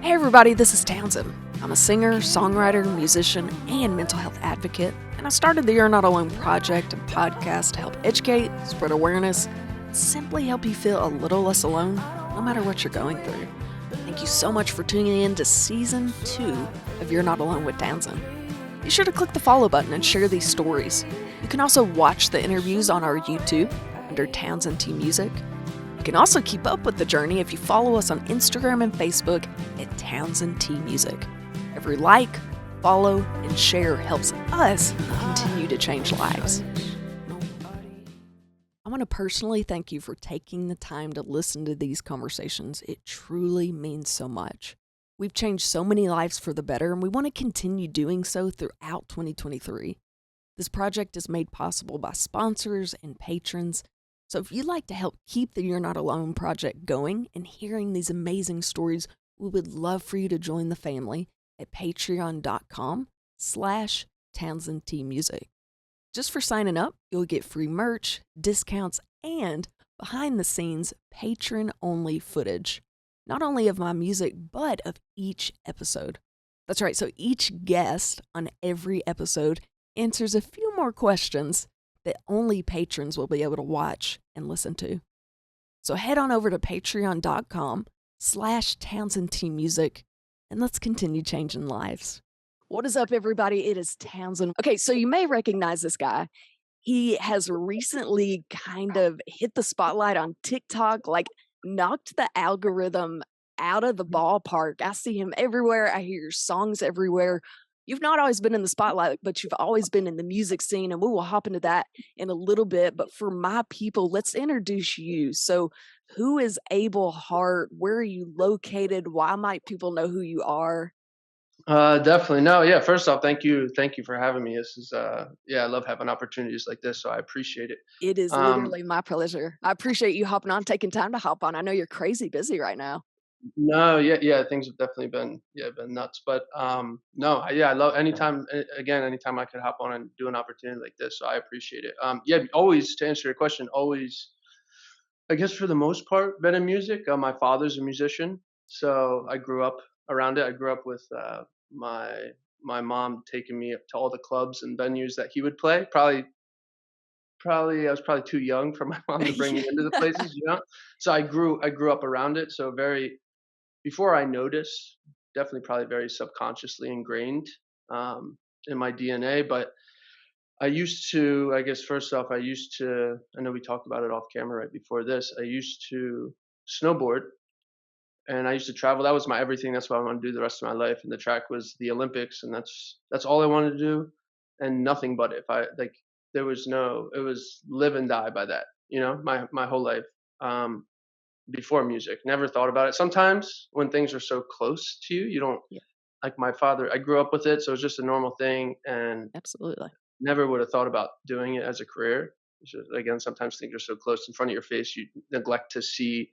Hey everybody, this is Townsend. I'm a singer, songwriter, musician, and mental health advocate, and I started the You're Not Alone project and podcast to help educate, spread awareness, and simply help you feel a little less alone, no matter what you're going through. Thank you so much for tuning in to Season 2 of You're Not Alone with Townsend. Be sure to click the follow button and share these stories. You can also watch the interviews on our YouTube under Townsendtmusic. You can also keep up with the journey if you follow us on Instagram and Facebook at Townsendtmusic. Every like, follow, and share helps us continue to change lives. I want to personally thank you for taking the time to listen to these conversations. It truly means so much. We've changed so many lives for the better, and we want to continue doing so throughout 2023. This project is made possible by sponsors and patrons. So if you'd like to help keep the You're Not Alone project going and hearing these amazing stories, we would love for you to join the family at patreon.com/TownsendTmusic. Just for signing up, you'll get free merch, discounts, and behind-the-scenes patron-only footage, not only of my music, but of each episode. That's right, so each guest on every episode answers a few more questions that only patrons will be able to watch and listen to. So head on over to patreon.com/TownsendTmusic and let's continue changing lives. What is up, everybody? It is Townsend. Okay, so you may recognize this guy. He has recently kind of hit the spotlight on TikTok, like knocked the algorithm out of the ballpark. I see him everywhere. I hear your songs everywhere. You've not always been in the spotlight, but you've always been in the music scene, and we will hop into that in a little bit. But for my people, let's introduce you. So who is Abel Hart? Where are you located? Why might people know who you are? Definitely. No, yeah. First off, thank you. Thank you for having me. This is, I love having opportunities like this, so I appreciate it. It is Um, literally my pleasure. I appreciate you hopping on, taking time to hop on. I know you're crazy busy right now. no, yeah, things have definitely been nuts, but no, I love anytime I could hop on and do an opportunity like this, so I appreciate it. Always to answer your question, always, I guess for the most part, been in music. My father's a musician, so I grew up around it. I grew up with my my mom taking me up to all the clubs and venues that he would play. Probably I was probably too young for my mom to bring me into the places, you know? So I grew up around it, so very before I noticed, definitely probably very subconsciously ingrained, in my DNA, but I used to I guess first off, I know we talked about it off camera right before this. I used to snowboard, and I used to travel. That was my everything. That's what I wanted to do the rest of my life, and the track was the Olympics, and that's all I wanted to do, and nothing but it. If I like, there was no, it was live and die by that. My whole life. Before music, never thought about it. Sometimes when things are so close to you, you don't Yeah, like my father. I grew up with it, so it's just a normal thing, and absolutely. never would have thought about doing it as a career. It's just, again, sometimes things are so close in front of your face, you neglect to see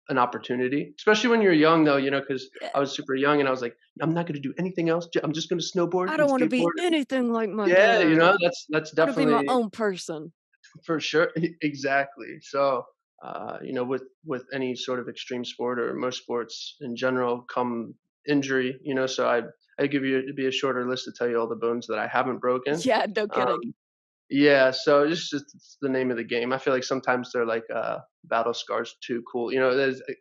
an opportunity, especially when you're young, though. Because Yeah, I was super young, and I was like, I'm not going to do anything else. I'm just going to snowboard I and don't want to be skateboard. anything like my Yeah, dad. that's I want to be my definitely own person. for sure. Exactly. So, with any sort of extreme sport or most sports in general, come injury. So I give you it'd be a shorter list to tell you all the bones that I haven't broken. Yeah, no kidding. Um, yeah, so it's the name of the game. I feel like sometimes they're like battle scars too cool.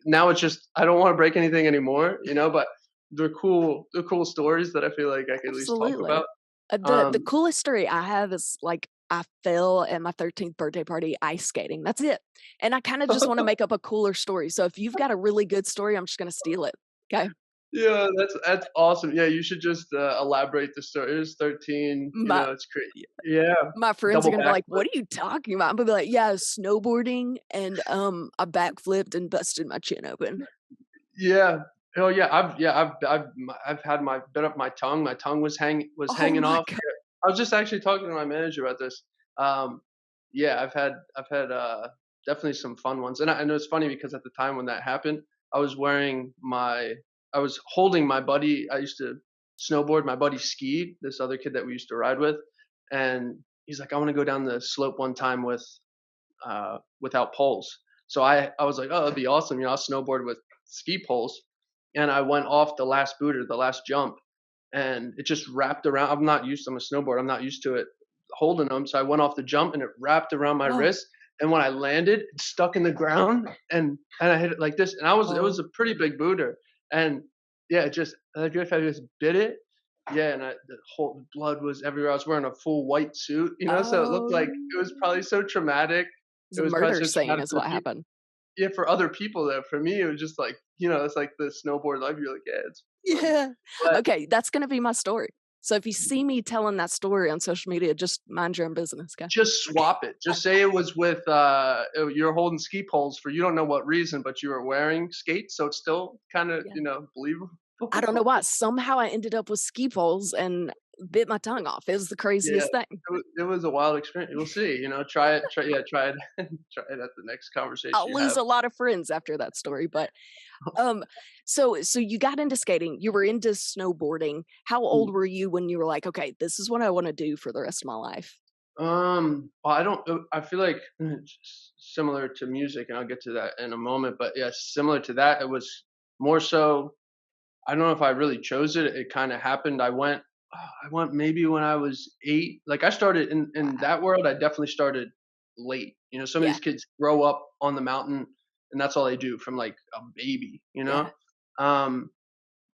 Now it's just I don't want to break anything anymore. But they're cool. They're cool stories that I feel like I could at least talk Absolutely. about. The Um, coolest story I have is, like, I fell at my 13th birthday party ice skating, that's it, and I kinda just wanna make up a cooler story, so if you've got a really good story, I'm just gonna steal it, 'kay? Yeah, that's awesome. Yeah, you should just, elaborate the story. It was 13, My it's great. Yeah, my friends are double gonna be like, backflip. "What are you talking about?" I'm gonna be like, "Yeah, snowboarding and, I backflipped and busted my chin open." Yeah. Oh, yeah, I've had my bit of my tongue. My tongue was Oh hanging my off. god. I was just actually talking to my manager about this. Um, yeah, I've had definitely some fun ones, and I know it's funny because at the time when that happened, I was wearing my I was holding my buddy. I used to snowboard. My buddy skied. This other kid that we used to ride with, and he's like, "I want to go down the slope one time without poles." So I was like, "Oh, that'd be awesome. I'll snowboard with ski poles." and I went off the last booter, the last jump, and it just wrapped around. I'm a snowboarder. I'm not used to it holding them. So I went off the jump and it wrapped around my Oh, wrist. And when I landed, it stuck in the ground and I hit it like this. And it was oh, a pretty big booter. And yeah, it just, I if I just bit it. Yeah. And the whole blood was everywhere. I was wearing a full white suit, you know, so it looked like it was oh. probably so traumatic. It's It a was probably murder so scene traumatic is for the what people. happened. Yeah, for other people though. For me, it was just like, it's like the snowboard life. You're like, yeah, it's fun. Yeah. But Okay, that's gonna be my story. So if you see me telling that story on social media, just mind your own business, okay? just swap it. Just say it was with you're holding ski poles for you don't know what reason, but you were wearing skates, so it's still kind of Yeah. believable. I don't know why. Somehow I ended up with ski poles and bit my tongue off. It was the Yeah, craziest thing. it was a wild experience. We'll see. Try it. Try it. Try it at the next conversation I'll you lose have. a lot of friends after that story, but, um, so you got into skating, you were into snowboarding. How old were you when you were like, "Okay, this is what I wanna do for the rest of my life?" Well, I don't. I feel like similar to music, and I'll get to that in a moment. But yeah, similar to that, it was more so. I don't know if I really chose it. It kind of happened. I went maybe when I was 8. Like I started in Wow. that world. I definitely started late. Some of Yeah, these kids grow up on the mountain, and that's all they do from like a baby. yeah, Um,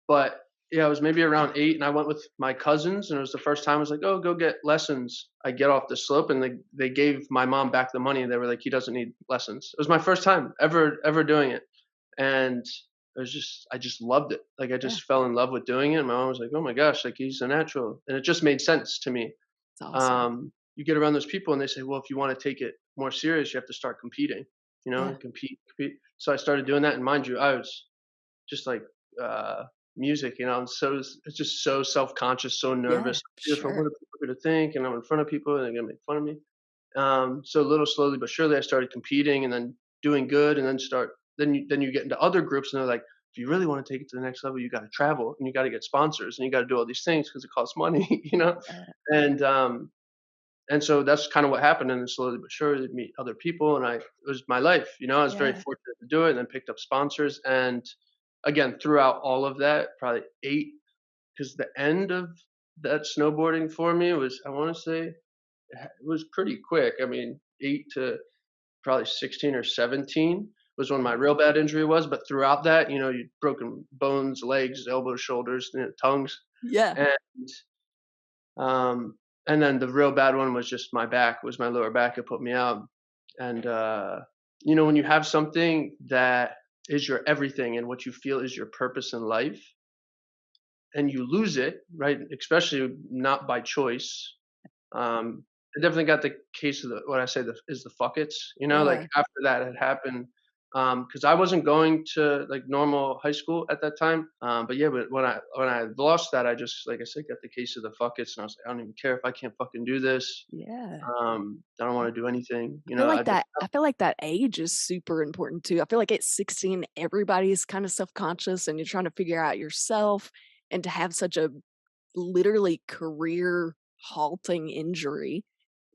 but yeah, it was maybe around 8, and I went with my cousins, and it was the first time I was like, "Oh, go get lessons." I get off the slope, and they gave my mom back the money, and they were like, "He doesn't need lessons." It was my first time ever doing it, and I just loved it. Like I yeah. just fell in love with doing it. And my mom was like, "Oh my gosh, like he's a natural," and it just made sense to me. It's awesome. You get around those people, and they say, "Well, if you want to take it more serious, you have to start competing." Yeah, Compete. So I started doing that, and mind you, I was just like uh, music, and it's just so self-conscious, so yeah, nervous. Fearful, what sure. are people going to think? And I'm in front of people, and they're going to make fun of me. So little slowly but surely, I started competing, and then doing good, and then you get into other groups, and they're like, if you really want to take it to the next level, you got to travel, and you got to get sponsors, and you got to do all these things because it costs money. Yeah, And and so that's kind of what happened, and then slowly but surely, meet other people, and it was my life. I was very yeah, fortunate to do it, and then picked up sponsors, and again, throughout all of that, probably 8, because the end of that snowboarding for me was, I want to say, it was pretty quick. I mean, 8 to probably 16 or 17 was when my yeah, real bad injury was. But throughout that, you broken bones, legs, elbows, shoulders, tongues, yeah, and um, and then the real bad one was just my back, was my lower back. It put me out, and when you have something that is your everything and what you feel is your purpose in life, and you lose it, right? Especially not by choice. I definitely got the case of what I say is the fuck it's, like yeah. after that had happened, because I wasn't going to like normal high school at that time. But yeah, but when I lost that, I just, like I said, got the case of the fuck it's, and I was like, I don't even care if I can't fucking do this. Yeah. I don't want to do anything. I feel like that age is super important too. I feel like at 16, everybody's kind of self-conscious and you're trying to figure out yourself and to have such a literally career halting injury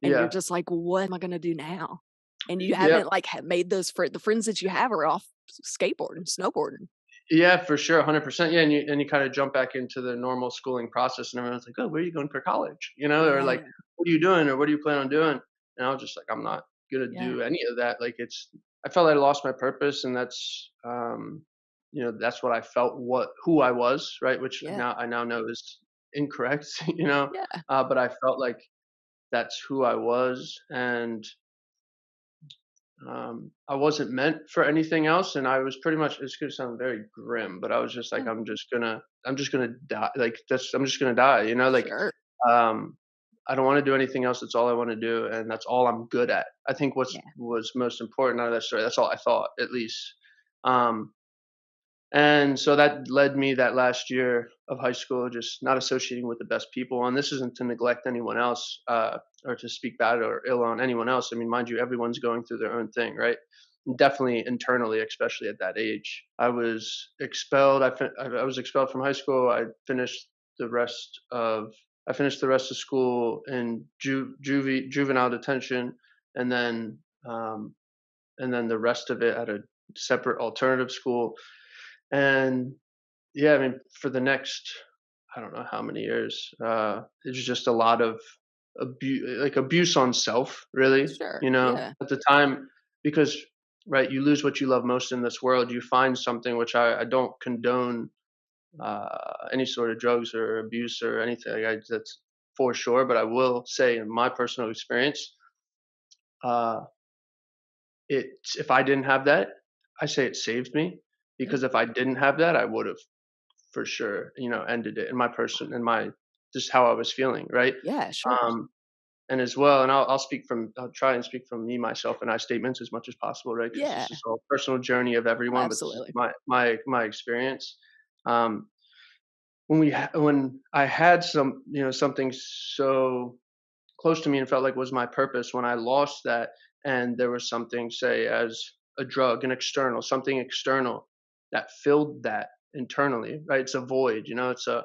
and you're Yeah, just like, "What am I gonna do now?" And you yeah, haven't like made those the friends that you have are off skateboarding, snowboarding. yeah, for sure, 100%. Yeah, and you kind of jump back into the normal schooling process, and everyone's like, "Oh, where are you going for college?" Or like, Yeah, "What are you doing?" or "What do you plan on doing?" And I was just like, "I'm not gonna yeah, do any of that." Like, I felt I lost my purpose, and that's what I felt, who I was, right? Which yeah, I now know is incorrect. yeah, But I felt like that's who I was, and I wasn't meant for anything else, and I was pretty much. It's gonna sound very grim, but I was just like, yeah, I'm just gonna die. Like I'm just gonna die. sure. Um, I don't want to do anything else. That's all I want to do, and that's all I'm good at. I think what's Yeah, was most important out of that story. That's all I thought, at least. Um, and so that led me that last year of high school just not associating with the best people. And this isn't to neglect anyone else, or to speak bad or ill on anyone else. I mean, mind you, everyone's going through their own thing, right? Definitely internally, especially at that age. I was expelled. I was expelled from high school. I finished the rest of school in juvenile detention, and then um, the rest of it at a separate alternative school. And yeah, I mean, for the next, I don't know how many years, it's just a lot of abuse on self, really, Sure. you know, Yeah. at the time, because, right, you lose what you love most in this world. You find something, which I don't condone any sort of drugs or abuse or anything. That's for sure. But I will say, in my personal experience, uh, if I didn't have that, I say it saved me, Yeah. because if I didn't have that, I would have for sure, ended it in my person, in my just how I was feeling, right? Yeah, sure. Um, and as well, and I'll try and speak from me, myself, and I statements as much as possible, right? Because Yeah. this is all personal journey of Oh, everyone, but this is absolutely. my experience. Um, when I had something so close to me and felt like was my purpose, when I lost that, and there was something, say, as a drug, an external, something external that filled that internally, right? It's a void, it's a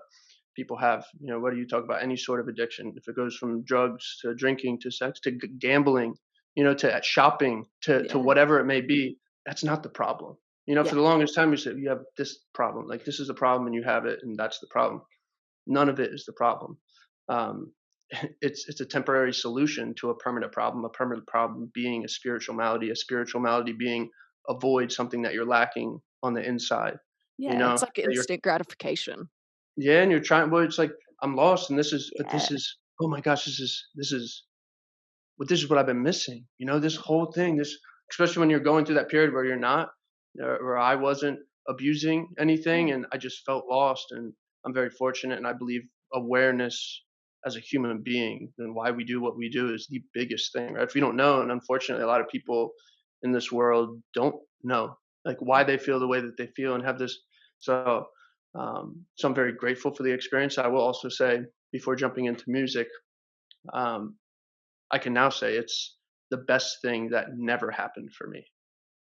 people have, what do you talk about, any sort of addiction, if it goes from drugs to drinking to sex to gambling, to shopping, to Yeah. whatever it may be. That's not the problem. For Yeah. the longest time you said you have this problem, like this is the problem, and you have it, and that's the problem. None of it is the problem. um, it's a temporary solution to a permanent problem. A permanent problem being a spiritual malady. A spiritual malady being a void, something that you're lacking on the inside. You Yeah. know It's like that you're instant gratification. Yeah, and you're trying. Well, it's like I'm lost, and Yeah. this is. Oh my gosh, this is what I've been missing. This whole thing. This, especially when you're going through that period where you're not, where I wasn't abusing anything, Yeah. and I just felt lost. And I'm very fortunate, and I believe awareness as a human being and why we do what we do is the biggest thing, right? If we don't know, and unfortunately, a lot of people in this world don't know, like why they feel the way that they feel, and have this. So, so I'm very grateful for the experience. I will also say, before jumping into music, um, I can now say it's the best thing that never happened for me,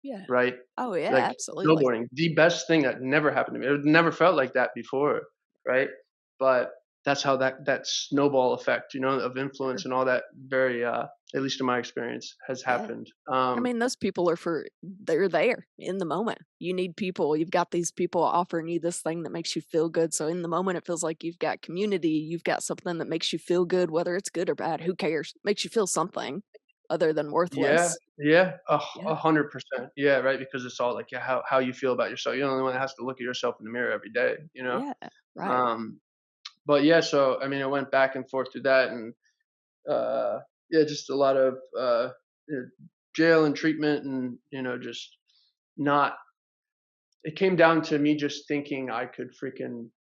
Yeah. right? Oh, yeah, Like absolutely. snowboarding, the best thing that never happened to me. It never felt like that before, right? But that's how that snowball effect, of influence Sure. and all that, very at least in my experience, has Yeah. happened. I mean, those people they're there in the moment. You need people. You've got these people offering you this thing that makes you feel good. So in the moment, it feels like you've got community. You've got something that makes you feel good, whether it's good or bad. Who cares? Makes you feel something other than Yeah, worthless. yeah, Yeah. 100%. Yeah, right. Because it's all like, yeah, how you feel about yourself. You're the only one that has to look at yourself in the mirror every day. Yeah. Right. Um, but yeah, so I mean, I went back and forth through that, and uh, yeah, just a lot of you know, jail and treatment, and just not. It came down to me just thinking I can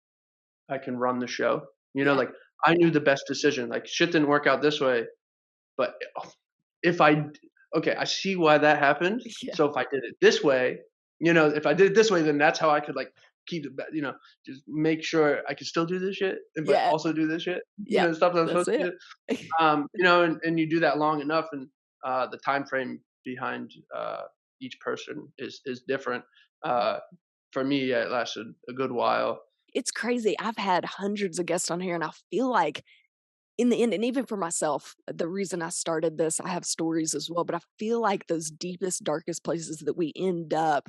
run the show. Yeah. Like I knew the best decision. Like shit didn't work out this way, but if I d okay, I see why that happened. Yeah. So if I did it this way, if I did it this way, then that's how I could, like, keep it just make sure I could still do this shit, but Yeah. also do this shit, Yeah. stuff that I'm That's supposed it. to do. And you do that long enough, and, the time frame behind, each person is different. Uh, for me, yeah, it lasted a good while. It's crazy. I've had hundreds of guests on here, and I feel like in the end, and even for myself, the reason I started this, I have stories as well, but I feel like those deepest, darkest places that we end up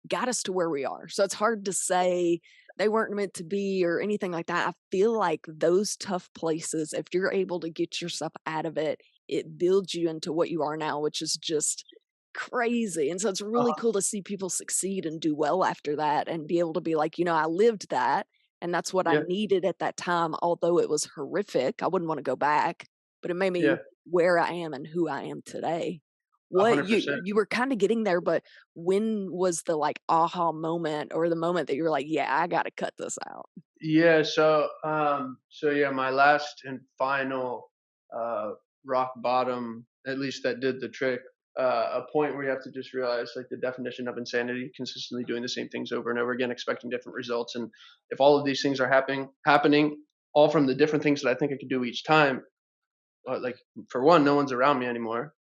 got us to where we are. So it's hard to say they weren't meant to be or anything like that. I feel like those tough places, if you're able to get yourself out of it, it builds you into what you are now, which is just crazy. And so it's really Uh cool to see people succeed and do well after that and be able to be like, I lived that and that's what I Yeah, needed at that time, although it was horrific. I wouldn't want to go back, but it made me yeah, where I am and who I am today. What you 100%. you were kind of getting there, but when was the like aha moment or the moment that you were like, yeah, I got to cut this out? Yeah, so yeah, my last and final uh rock bottom, at least that did the trick, a point where you have to just realize, like, the definition of insanity: consistently doing the same things over and over again, expecting different results. And if all of these things are happening all from the different things that I think I could do each time, like, for one, no one's around me anymore,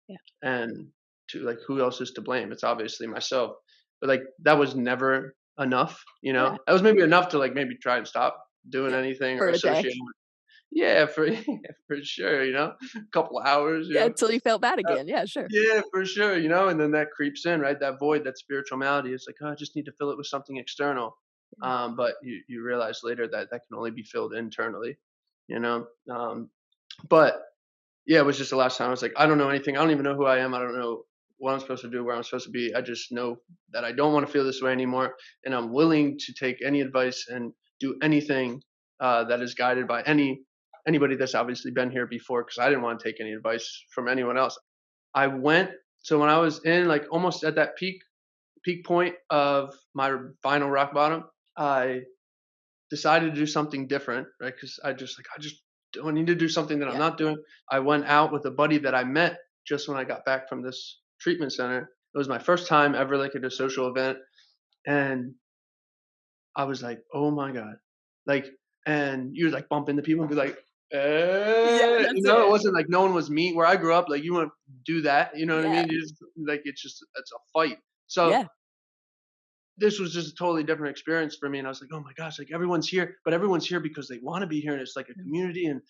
Yeah. and two, like, who else is to blame? It's obviously myself. But like that was never enough. Yeah. That was maybe enough to, like, maybe try and stop doing Yeah. anything or For a day. associating with. Yeah, for yeah, for sure. A couple hours. Yeah. Until you felt bad Uh, again. Yeah. Sure. yeah, for sure. And then that creeps in, right? That void, that spiritual malady. It's like, oh, I just need to fill it with something external. But you realize later that that can only be filled internally, you know. But yeah, it was just the last time I was like, I don't know anything. I don't even know who I am. I don't know what I'm supposed to do, where I'm supposed to be. I just know that I don't want to feel this way anymore, and I'm willing to take any advice and do anything that is guided by anybody that's obviously been here before. Because I didn't want to take any advice from anyone else. I went so when I was in like almost at that peak point of my final rock bottom, I decided to do something different, right? Because I just don't need to do something that I'm Yeah. not doing. I went out with a buddy that I met just when I got back from this treatment center. It was my first time ever like at a social event, and I was like, "Oh my god!" Like, and you would like bump into people and be like, Yeah, you that's know, it it. wasn't like no one was me. Where I grew up, like you want to do that, you know what I Yeah. mean? You just like it's a fight. So Yeah. this was just a totally different experience for me, and I was like, "Oh my gosh, like everyone's here, but everyone's here because they wanna be here, and it's like a Mm. community and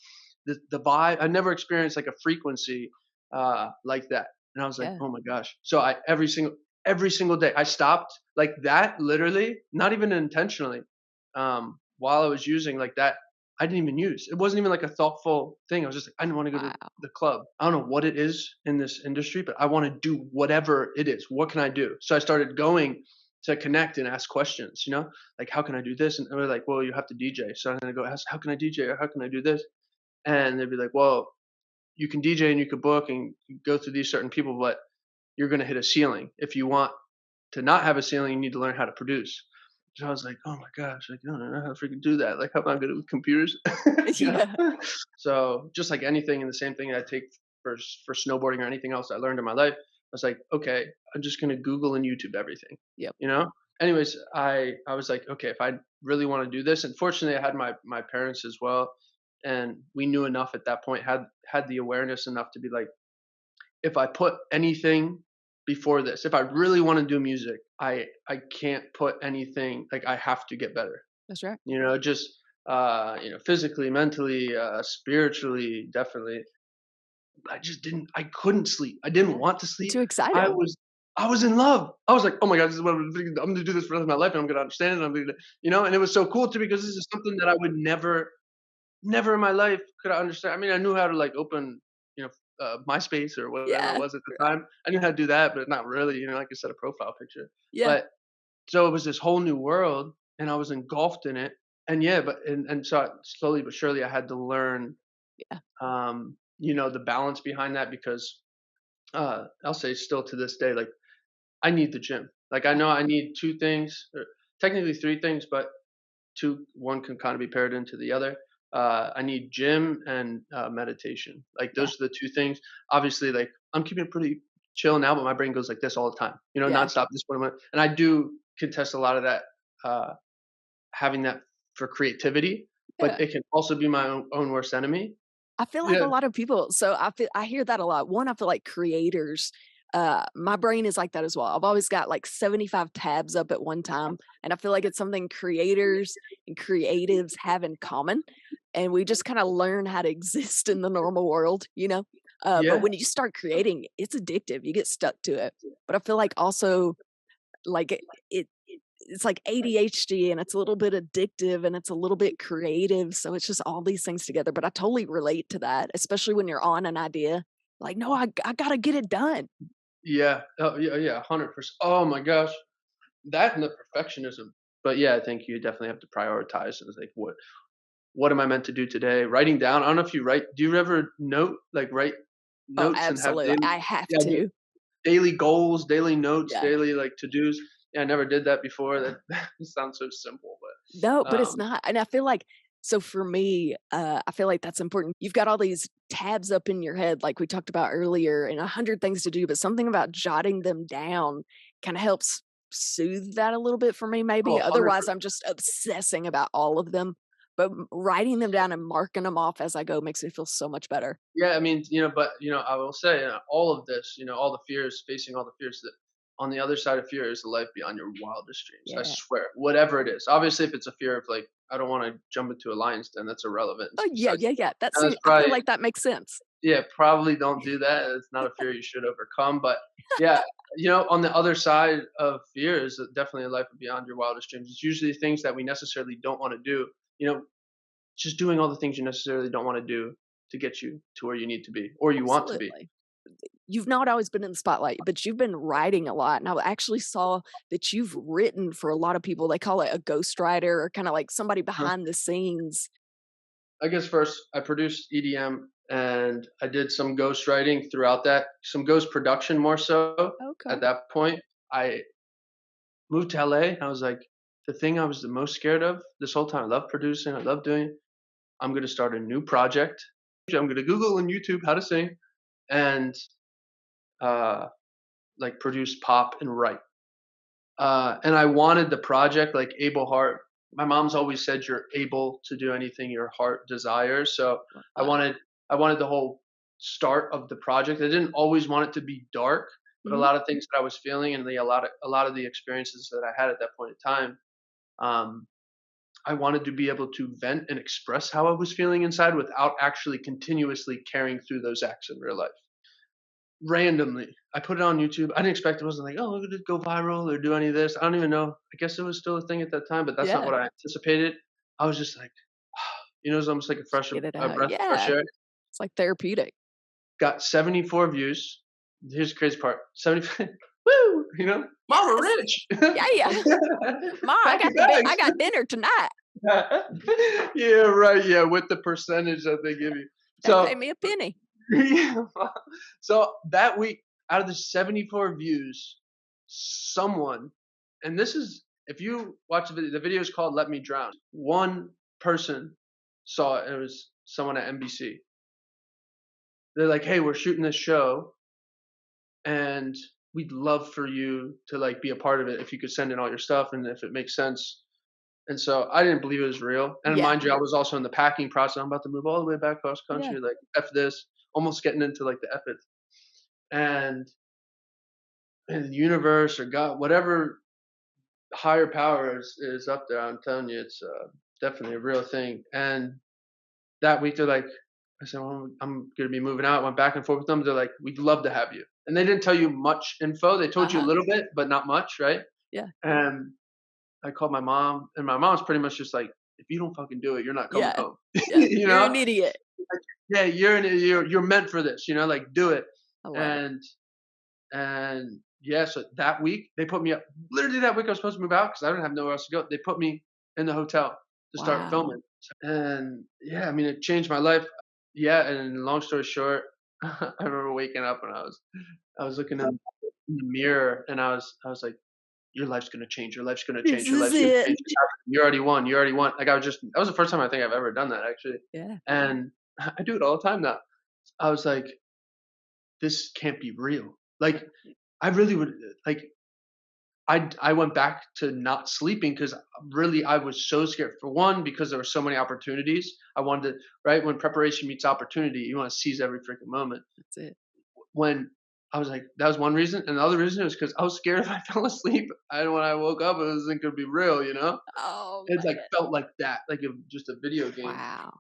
the vibe." I never experienced like a frequency, like that, and I was like, Yeah. "Oh my gosh." So I every single day, I stopped like that literally, not even intentionally, while I was using like that, I didn't even use. It wasn't even like a thoughtful thing. I was just like, "I didn't wanna go to Wow. the club." I don't know what it is in this industry, but I wanna do whatever it is. What can I do? So I started going to connect and ask questions, you know, like how can I do this? And they're like, well, you have to DJ. So I'm gonna go ask, how can I DJ or how can I do this? And they'd be like, well, you can DJ and you could book and you go through these certain people, but you're gonna hit a ceiling. If you want to not have a ceiling, you need to learn how to produce. So I was like, oh my gosh, like I don't know how to freaking do that. Like how am I good with computers? you Yeah. know? So just like anything and the same thing I take for snowboarding or anything else I learned in my life, I was like, okay, I'm just gonna Google and YouTube everything. Yep. You know? Anyways, I was like, okay, if I really want to do this, and fortunately I had my parents as well. And we knew enough at that point, had the awareness enough to be like, if I put anything before this, if I really want to do music, I can't put anything like I have to get better. That's right. You know, just you know, physically, mentally, spiritually, definitely. I just didn't I couldn't sleep. I didn't Yeah. want to You're sleep. too I excited. was I was in love. I was like, "Oh my god, this is what I'm gonna do this for the rest of my life, and I'm gonna understand it. I'm gonna," you know, and it was so cool too because this is something that I would never in my life could I understand. I mean, I knew how to like open, you know, MySpace or whatever it Yeah. was at the Right. time. I knew how to do that, but not really. You know, like I said, a profile picture. Yeah. But so it was this whole new world, and I was engulfed in it. And yeah, but and so slowly but surely, I had to learn, Yeah. you know, the balance behind that because I'll say still to this day, like I need the gym. Like I Yeah. know I need two things, or technically three things, but one can kind of be paired into the other. I need gym and meditation. Like Yeah. those are the two things. Obviously, like I'm keeping it pretty chill now, but my brain goes like this all the time. You know, Yeah. nonstop. This one, and I do contest a lot of that, uh, having that for creativity, but Yeah. it can also be my own worst enemy. I feel like Yeah, a lot of people I hear that a lot. One, I feel like creators, my brain is like that as well. I've always got like 75 tabs up at one time, and I feel like it's something creators and creatives have in common, and we just kinda learn how to exist in the normal world, you know? But yeah, when you start creating, it's addictive, you get stuck to it. But I feel like also, like, it it's like ADHD and it's a little bit addictive and it's a little bit creative. So it's just all these things together. But I totally relate to that, especially when you're on an idea. Like, no, I gotta get it done. yeah, oh, yeah, yeah, 100%. Oh my gosh, that and the perfectionism. But yeah, I think you definitely have to prioritize. And it's like, what am I meant to do today? Writing down. I don't know if you write. Do you ever write Oh, notes and have absolutely. daily? I have Yeah, to. daily goals, daily notes, Yeah. daily like to dos. Yeah, I never did that before. That sounds so simple, No, but but it's not. And I feel like so for me, I feel like that's important. You've got all these tabs up in your head, like we talked about earlier, and 100 things to do, but something about jotting them down kind of helps soothe that a little bit for me, maybe. oh, 100. Otherwise, I'm just obsessing about all of them. But writing them down and marking them off as I go makes me feel so much better. Yeah, I mean, you know, but you know, I will say, all of this, you know, all the fears, facing all the fears that on the other side of fear is a life beyond your wildest dreams. I Yeah. swear, whatever it is. Obviously, if it's a fear of like, I don't want to jump into a lion's den, that's irrelevant. Oh, yeah, Besides, yeah, yeah. and that's I feel probably like that makes sense. yeah, probably don't do that. It's not a fear you should overcome. But yeah, On the other side of fear is definitely a life beyond your wildest dreams. It's usually things that we necessarily don't want to do. Just doing all the things you necessarily don't want to do to get you to where you need to be or you want to be. Absolutely. You've not always been in the spotlight, but you've been writing a lot. And I actually saw that you've written for a lot of people. They call it a ghostwriter or kind of like somebody Huh. behind the scenes. I guess first I produced EDM and I did some ghost writing throughout that, some ghost production more so. Okay. At that point, I moved to LA and I was like, the thing I was the most scared of this whole time, I love producing, I love doing it. I'm going to start a new project. I'm going to Google and YouTube how to sing and uh, like produce pop and write. And I wanted the project like Abel Hart. My mom's always said you're able to do anything your heart desires. So I Wow. wanted I wanted the whole start of the project. I didn't always want it to be dark, but a Mhm. lot of things that I was feeling and a lot of the experiences that I had at that point in time, um, I wanted to be able to vent and express how I was feeling inside without actually continuously carrying through those acts in real life. Randomly, I put it on YouTube. I didn't expect it wasn't like, "Oh, look at it go viral or do any of this." I don't even know. I guess it was still a thing at that time, but that's not Yeah. what I anticipated. I was just like, it was almost like Get it a out. breath of fresh Yeah. air. It's like therapeutic. Got 74 views. Here's the crazy part. 70 woo, Mama Yes. rich. Yeah, yeah. Ma, Pack your I bags. got dinner tonight. Yeah, right. Yeah, with the percentage that they give you. They pay So me a penny. yeah. So that week, out of the 74 views, someone, and this is if you watch the video is called "Let Me Drown." One person saw it, and it was someone at NBC. They're like, "Hey, we're shooting this show, and we'd love for you to like be a part of it. If you could send in all your stuff, and if it makes sense." And so I didn't believe it was real. And Yeah. mind you, I was also in the packing process. I'm about to move all the way back across Yeah. country, like F this, almost getting into like the F it. And the universe or God, whatever higher power is up there, I'm telling you, it's definitely a real thing. And that week, they're like, I said, well, I'm going to be moving out. Went back and forth with them. They're like, we'd love to have you. And they didn't tell you much info. They told you a Uh-huh. little bit, but not much, right? Yeah. And I called my mom, and my mom's pretty much just like, if you don't fucking do it, you're not coming Yeah. home. Yeah. you You're know? an idiot. Yeah, you're meant for this. Like do it. I love it. And yeah, so that week they put me up. Literally that week I was supposed to move out because I didn't have nowhere else to go. They put me in the hotel to start Wow. filming. And yeah, I mean it changed my life. Yeah, and long story short, I remember waking up and I was looking in the mirror and I was like, your life's gonna change. Your life's gonna This change. Your is life's gonna it. change. It's happening. You already won. You already won. Like that was the first time I think I've ever done that actually. Yeah. And I do it all the time now. I was like, this can't be real. Like I really would like I went back to not sleeping because really I was so scared. For one, because there were so many opportunities. I wanted to, right when preparation meets opportunity, you want to seize every freaking moment. That's it. When I was like, that was one reason, and the other reason was because I was scared if I fell asleep. And when I woke up, it wasn't gonna be real. Oh, It like man. felt like that, like just a video game. Wow.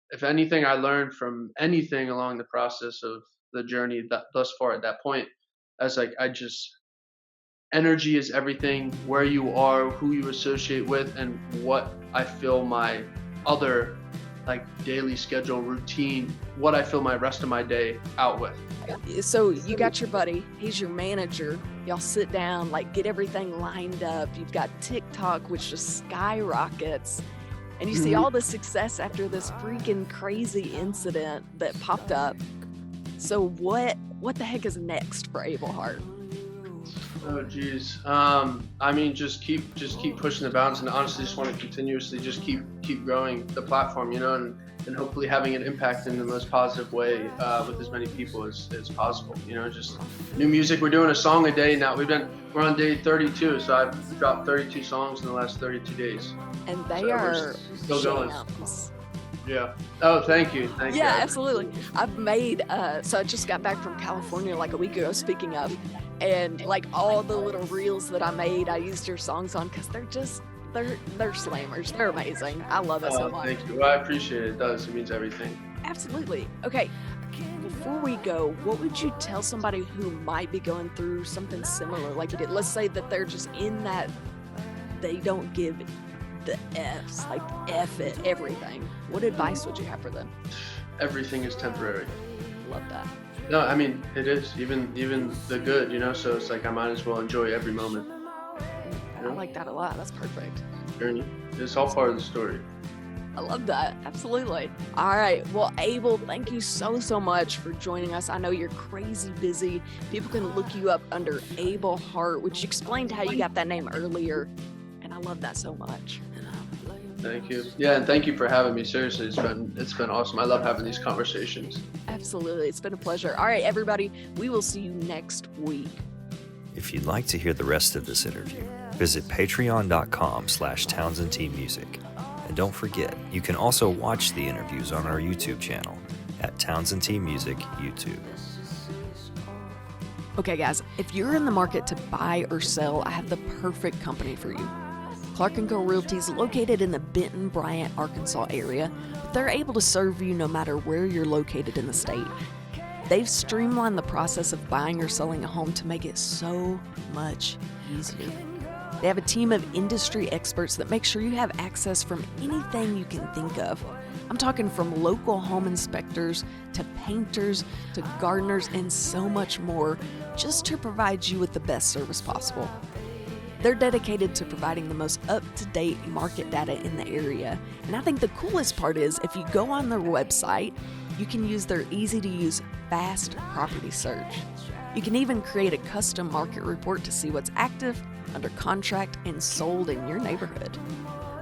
If anything, I learned from anything along the process of the journey that thus far at that point, I was like, I just energy is everything, where you are, who you associate with, and what I fill my other like daily schedule routine, what I fill my rest of my day out with. So you got your buddy, he's your manager. Y'all sit down, like get everything lined up. You've got TikTok, which just skyrockets. And you see all the success after this freaking crazy incident that popped up. So what the heck is next for Abel Hart? Oh geez. I mean, just keep pushing the bounds, and honestly, just want to continuously just keep growing the platform, and hopefully having an impact in the most positive way with as many people as possible. Just new music. We're doing a song a day now. We're on day 32, so I've dropped 32 songs in the last 32 days. And they So we're are still going. jams. Yeah. Oh, thank you. Yeah, absolutely. I've made so I just got back from California like a week ago, speaking of, and like all the little reels that I made, I used your songs on because they're slammers. They're amazing. I love it so much. Thank you. Well, I appreciate it. It does. It means everything. Absolutely. Okay. before we go, what would you tell somebody who might be going through something similar like you did? Let's say that they're just in that, they don't give the F's, like F it, everything. What advice would you have for them? Everything is temporary. Love that. No, I mean, it is, even the good, so it's like I might as well enjoy every moment. I like that a lot. That's perfect. Journey. It's all part of the story. I love that. Absolutely. All right. Well, Abel, thank you so much for joining us. I know you're crazy busy. People can look you up under Abel Hart, which you explained how you got that name earlier. And I love that so much. Thank you. Yeah, and thank you for having me. Seriously, it's been awesome. I love having these conversations. Absolutely. It's been a pleasure. All right, everybody. We will see you next week. If you'd like to hear the rest of this interview, visit patreon.com/TownsendTmusic. And don't forget, you can also watch the interviews on our YouTube channel at Townsendtmusic YouTube. Okay, guys, if you're in the market to buy or sell, I have the perfect company for you. Clark & Co. Realty is located in the Benton, Bryant, Arkansas area, but they're able to serve you no matter where you're located in the state. They've streamlined the process of buying or selling a home to make it so much easier. They have a team of industry experts that make sure you have access from anything you can think of. I'm talking from local home inspectors to painters to gardeners and so much more, just to provide you with the best service possible. They're dedicated to providing the most up-to-date market data in the area. And I think the coolest part is if you go on their website, you can use their easy-to-use fast property search. You can even create a custom market report to see what's active, under contract, and sold in your neighborhood.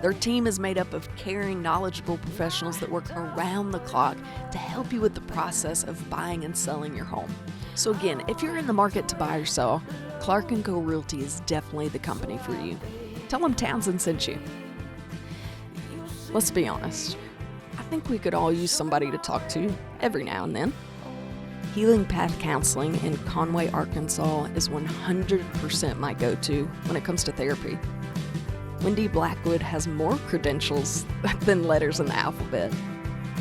Their team is made up of caring, knowledgeable professionals that work around the clock to help you with the process of buying and selling your home. So again, if you're in the market to buy or sell, Clark & Co. Realty is definitely the company for you. Tell them Townsend sent you. Let's be honest. I think we could all use somebody to talk to every now and then. Healing Path Counseling in Conway, Arkansas is 100% my go-to when it comes to therapy. Wendy Blackwood has more credentials than letters in the alphabet.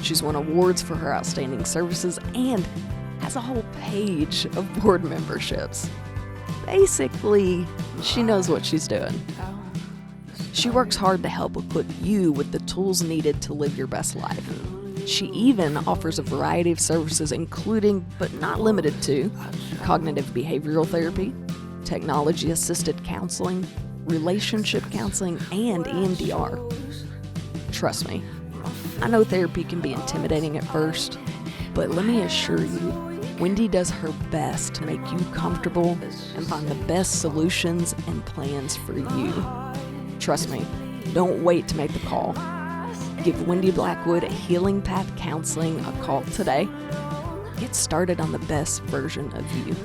She's won awards for her outstanding services and has a whole page of board memberships. Basically, she knows what she's doing. She works hard to help equip you with the tools needed to live your best life. She even offers a variety of services, including, but not limited to, cognitive behavioral therapy, technology-assisted counseling, relationship counseling, and EMDR. Trust me, I know therapy can be intimidating at first, but let me assure you, Wendy does her best to make you comfortable and find the best solutions and plans for you. Trust me, don't wait to make the call. Give Wendy Blackwood at Healing Path Counseling a call today. Get started on the best version of you.